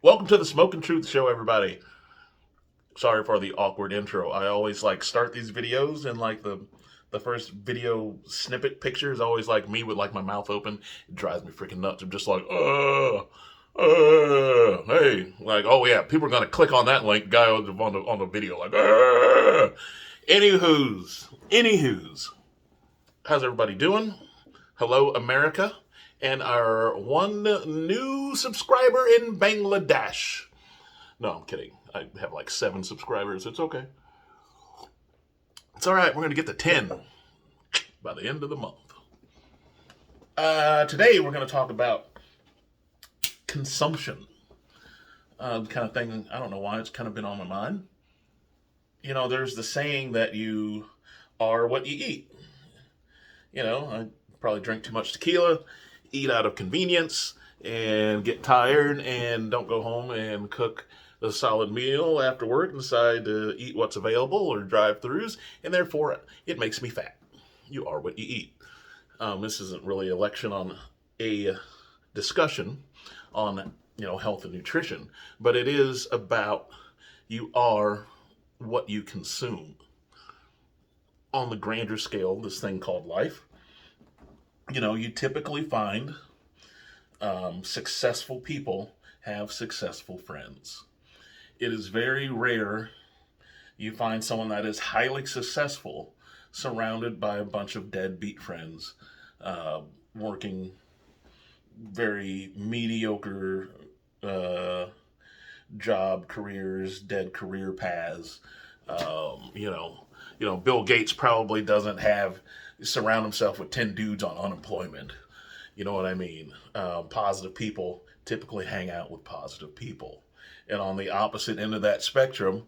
Welcome to the Smoke and Truth Show, everybody. Sorry for the awkward intro. I always start these videos and the first video snippet picture is always like me with my mouth open. It drives me freaking nuts. I'm just like, hey, oh yeah, people are gonna click on that link, guy on the video, anywho's. How's everybody doing? Hello, America, and our one new subscriber in Bangladesh. No, I'm kidding. I have like 7 subscribers. It's okay. It's all right. We're going to get to 10 by the end of the month. Today, we're going to talk about consumption. Kind of thing, I don't know why it's kind of been on my mind. There's the saying that you are what you eat. I probably drink too much tequila, eat out of convenience, and get tired and don't go home and cook a solid meal after work and decide to eat what's available or drive-throughs, and therefore it makes me fat. You are what you eat. This isn't really a lecture on a discussion on health and nutrition, but it is about you are what you consume. On the grander scale, this thing called life, you typically find successful people have successful friends. It is very rare you find someone that is highly successful surrounded by a bunch of deadbeat friends, working very mediocre job careers, dead career paths. Bill Gates probably doesn't have surround himself with 10 dudes on unemployment. You know what I mean? Positive people typically hang out with positive people. And on the opposite end of that spectrum,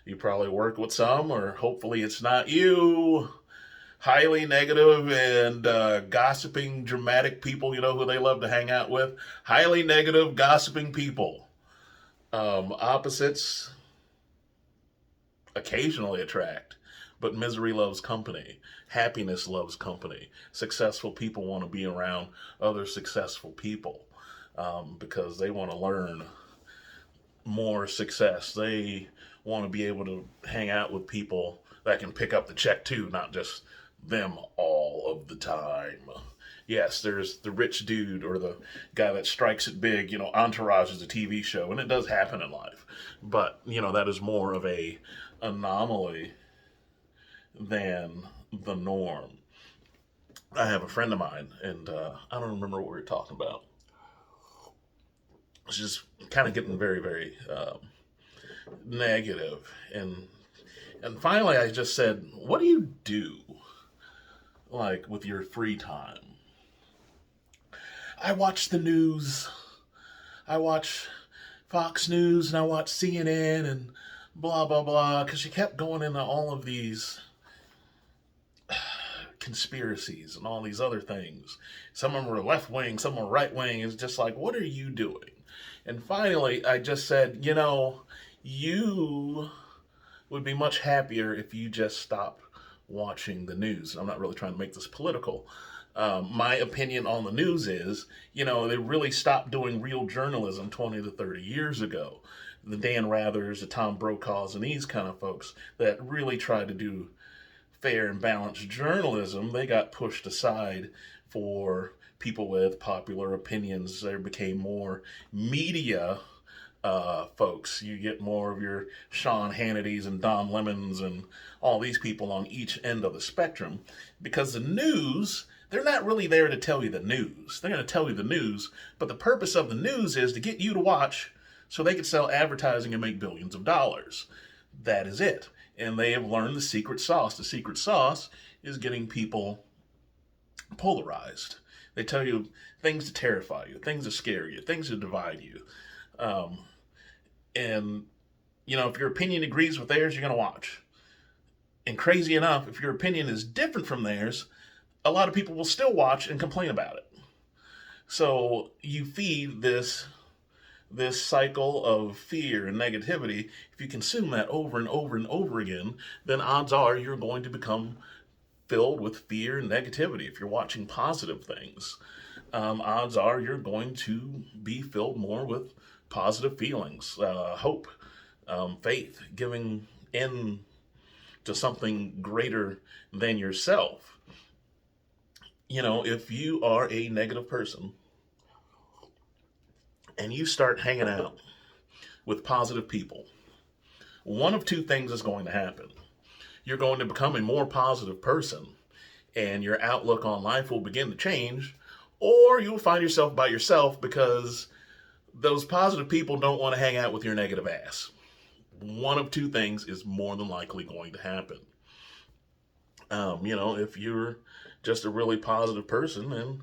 you probably work with some, or hopefully it's not you, highly negative and gossiping, dramatic people, who they love to hang out with. Highly negative, gossiping people. Opposites occasionally attract, but misery loves company. Happiness loves company. Successful people want to be around other successful people because they want to learn more success. They want to be able to hang out with people that can pick up the check too, not just them all of the time. Yes, there's the rich dude or the guy that strikes it big. Entourage is a TV show, and it does happen in life. But, that is more of a anomaly than the norm. I have a friend of mine, and I don't remember what we were talking about. It's just kind of getting very, very negative. And finally, I just said, "What do you do, with your free time?" I watch the news. I watch Fox News and I watch CNN and blah blah blah because she kept going into all of these conspiracies and all these other things. Some of them were left wing, some were right wing. It's just like, what are you doing? And finally, I just said, you would be much happier if you just stopped watching the news. I'm not really trying to make this political. My opinion on the news is, they really stopped doing real journalism 20 to 30 years ago. The Dan Rathers, the Tom Brokaws, and these kind of folks that really tried to do fair and balanced journalism, they got pushed aside for people with popular opinions. There became more media folks. You get more of your Sean Hannitys and Don Lemons and all these people on each end of the spectrum because the news, they're not really there to tell you the news. They're going to tell you the news, but the purpose of the news is to get you to watch so they can sell advertising and make billions of dollars. That is it. And they have learned the secret sauce. The secret sauce is getting people polarized. They tell you things to terrify you, things to scare you, things to divide you. Um, and, if your opinion agrees with theirs, you're going to watch. And crazy enough, if your opinion is different from theirs, a lot of people will still watch and complain about it. So you feed this cycle of fear and negativity. If you consume that over and over and over again, then odds are you're going to become filled with fear and negativity. If you're watching positive things, odds are you're going to be filled more with positive feelings, hope, faith, giving in to something greater than yourself. If you are a negative person and you start hanging out with positive people, one of two things is going to happen. You're going to become a more positive person, and your outlook on life will begin to change, or you'll find yourself by yourself because those positive people don't want to hang out with your negative ass. One of two things is more than likely going to happen. If you're just a really positive person and,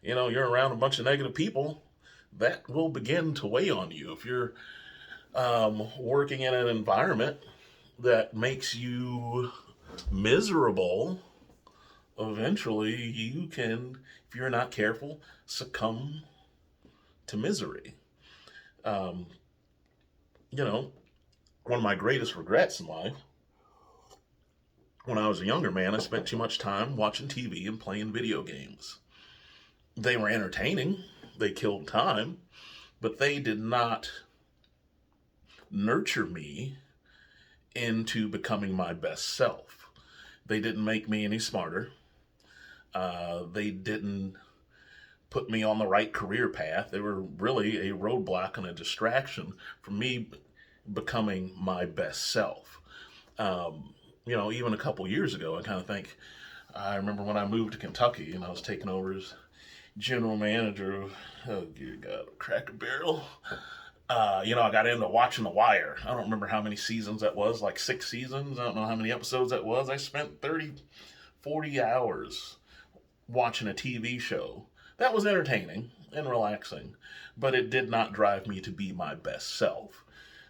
you're around a bunch of negative people, that will begin to weigh on you. If you're working in an environment that makes you miserable, eventually you can, if you're not careful, succumb to misery. Um, One of my greatest regrets in life, when I was a younger man, I spent too much time watching TV and playing video games. They were entertaining, they killed time, but they did not nurture me into becoming my best self. They didn't make me any smarter. They didn't put me on the right career path. They were really a roadblock and a distraction from me becoming my best self. Even a couple years ago, I remember when I moved to Kentucky and I was taking over as general manager of, oh dear God, Cracker Barrel. I got into watching The Wire. I don't remember how many seasons that was, like 6 seasons. I don't know how many episodes that was. I spent 30, 40 hours watching a TV show. That was entertaining and relaxing, but it did not drive me to be my best self.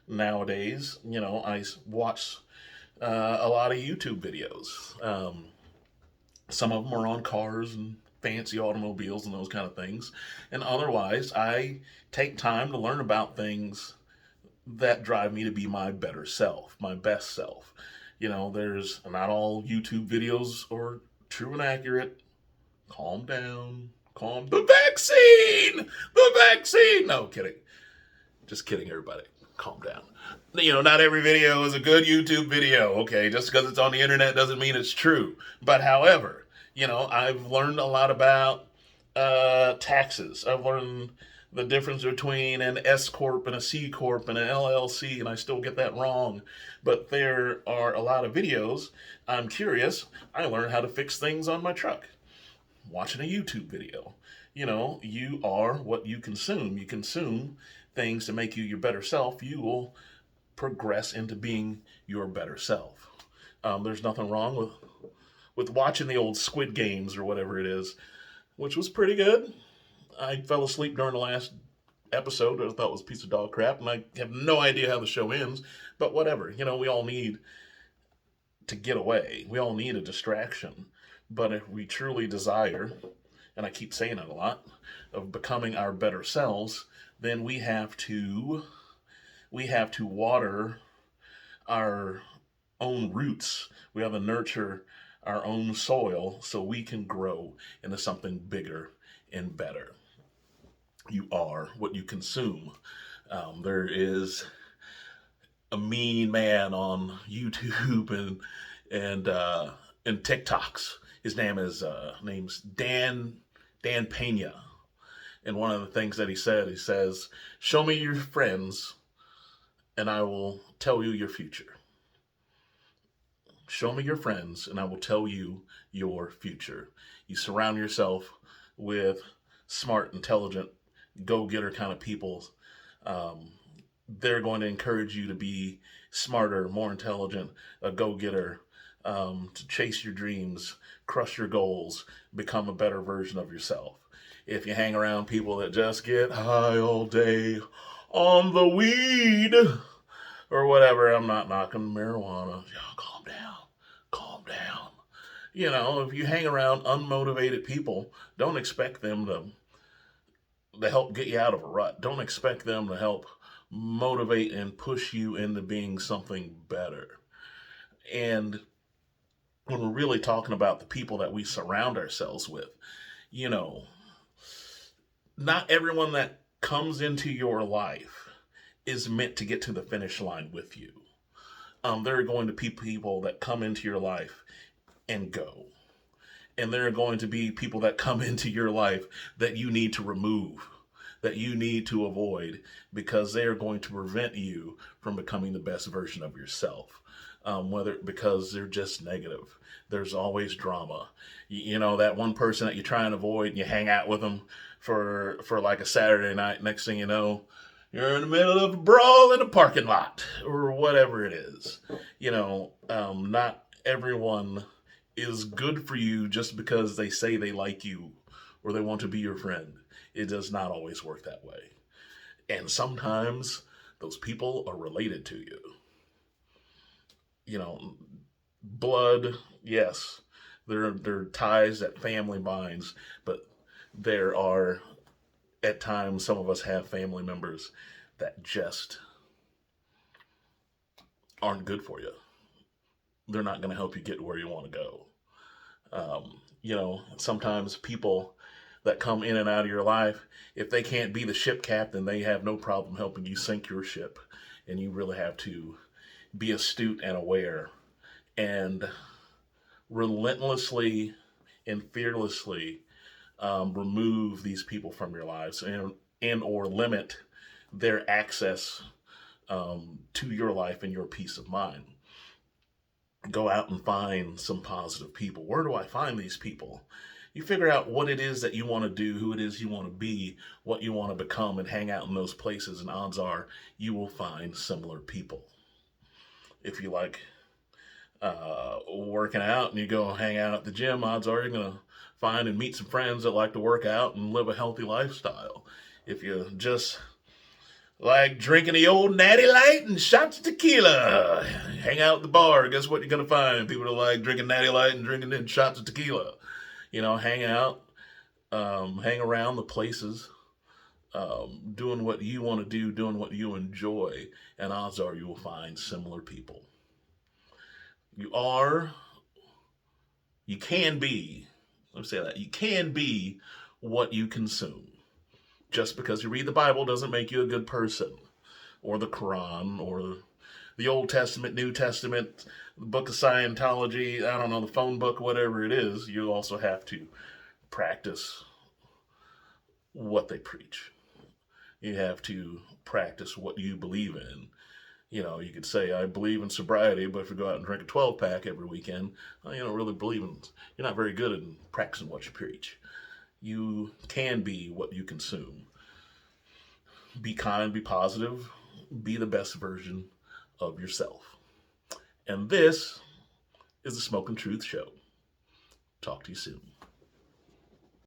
Nowadays, I watch a lot of YouTube videos. Some of them are on cars and fancy automobiles and those kind of things. And otherwise, I take time to learn about things that drive me to be my better self, my best self. There's not all YouTube videos are true and accurate. Calm down. The vaccine. No, kidding. Just kidding, everybody. Calm down. Not every video is a good YouTube video, okay? Just because it's on the internet doesn't mean it's true. But however, I've learned a lot about taxes. I've learned the difference between an S Corp and a C Corp and an LLC, and I still get that wrong. But there are a lot of videos. I'm curious. I learned how to fix things on my truck watching a YouTube video. You are what you consume. You consume things to make you your better self. You will progress into being your better self. There's nothing wrong with watching the old Squid Games or whatever it is, which was pretty good. I fell asleep during the last episode. I thought it was a piece of dog crap, and I have no idea how the show ends, but whatever. We all need to get away. We all need a distraction. But if we truly desire, and I keep saying it a lot, of becoming our better selves, then we have to water our own roots. We have to nurture our own soil so we can grow into something bigger and better. You are what you consume. There is a mean man on YouTube and TikToks. His name's Dan Pena. And one of the things that he says, show me your friends and I will tell you your future. Show me your friends and I will tell you your future. You surround yourself with smart, intelligent, go-getter kind of people. They're going to encourage you to be smarter, more intelligent, a go-getter, to chase your dreams, crush your goals, become a better version of yourself. If you hang around people that just get high all day on the weed or whatever, I'm not knocking marijuana. Calm down. If you hang around unmotivated people, don't expect them to help get you out of a rut. Don't expect them to help motivate and push you into being something better. And when we're really talking about the people that we surround ourselves with, not everyone that comes into your life is meant to get to the finish line with you. There are going to be people that come into your life and go. And there are going to be people that come into your life that you need to remove, that you need to avoid, because they are going to prevent you from becoming the best version of yourself. Whether because they're just negative, there's always drama. You know that one person that you try and avoid, and you hang out with them for like a Saturday night. Next thing you know, you're in the middle of a brawl in a parking lot or whatever it is. Not everyone is good for you just because they say they like you or they want to be your friend. It does not always work that way. And sometimes those people are related to you. You know, blood, yes, there are ties that family binds, but there are at times some of us have family members that just aren't good for you. They're not going to help you get where you want to go. Sometimes people that come in and out of your life, if they can't be the ship captain, they have no problem helping you sink your ship. And you really have to be astute and aware and relentlessly and fearlessly remove these people from your lives and or limit their access to your life and your peace of mind. Go out and find some positive people. Where do I find these people? You figure out what it is that you want to do, who it is you want to be, what you want to become, and hang out in those places, and odds are you will find similar people. If you like working out and you go hang out at the gym, odds are you're going to find and meet some friends that like to work out and live a healthy lifestyle. If you just like drinking the old natty light and shots of tequila, hang out at the bar, guess what you're going to find? People that like drinking natty light and drinking in shots of tequila. Hang out, hang around the places, doing what you want to do, doing what you enjoy, and odds are you will find similar people. You can be, let me say that, you can be what you consume. Just because you read the Bible doesn't make you a good person, or the Quran, or the Old Testament, New Testament, the Book of Scientology, I don't know, the phone book, whatever it is. You also have to practice what they preach. You have to practice what you believe in. You could say, I believe in sobriety, but if you go out and drink a 12-pack every weekend, you don't really believe in, you're not very good at practicing what you preach. You can be what you consume. Be kind, be positive, be the best version of yourself. And this is the Smoking Truth Show. Talk to you soon.